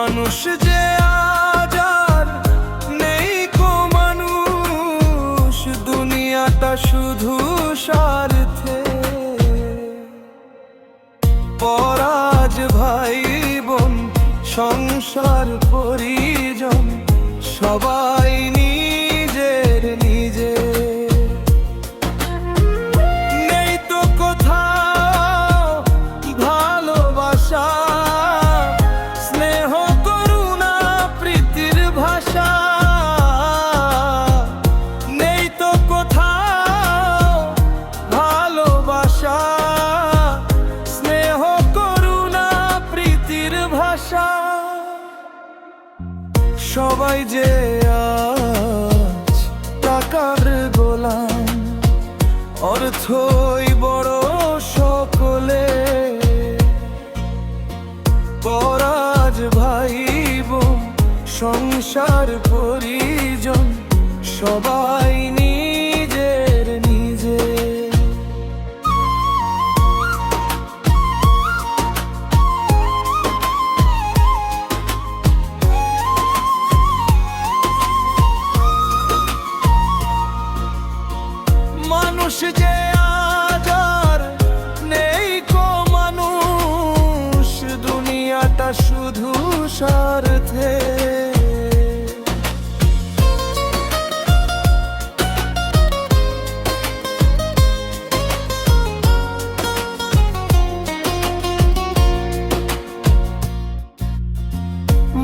মানুষ যে আজ আর নেই কো মানুষ, দুনিয়াটা শুধু স্বার্থে। পরাজ ভাই বোন সংসার পরিজন সবাই নিজের নিজে। নেই তো কোথাও ভালোবাসা, স্নেহ করুণা প্রীতির ভাষা। নেই তো কোথাও ভালোবাসা, স্নেহ করুণা প্রীতির ভাষা। সবাই যে আজ টাকার গোলাম, অর্থই বড় সকলে। পরাজ ভাই বোন সংসার পরিজন সবাই নিজের নিজে। মানুষ যে আজ আর নেই কো মানুষ, দুনিয়াটা শুধু স্বার্থে।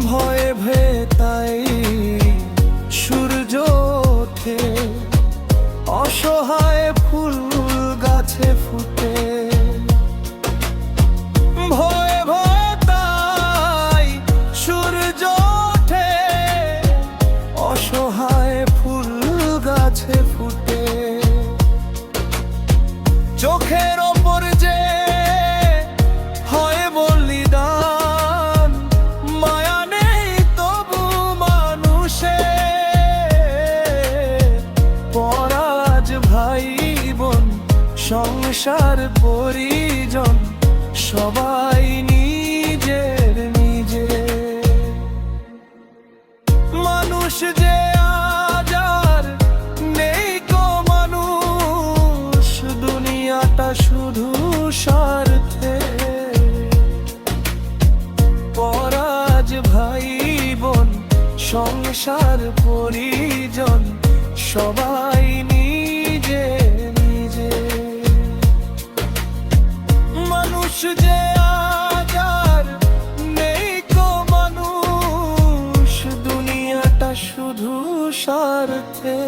ভয়ে ভেতাই সূর্য ওঠে, অসহায় ফুল গাছে ফুটে। ভয়ে ভয়ে তাই সূর্য ওঠে, অসহায় ফুল গাছে ফুটে। চোখের ওপর যে হয় বলিদান, মায়া নেই তবু মানুষে। পরাজ ভাই বোন সংসার পরিজন সবাই নিজের নিজে। মানুষ যে আজ আর নেই কো মানুষ, দুনিয়াটা শুধু স্বার্থে। পরাজ ভাই বোন সংসার পরিজন সবাই নিজে নিজে। মানুষ যে আজ আর নেই কো মানুষ, দুনিয়াটা শুধু স্বার্থে।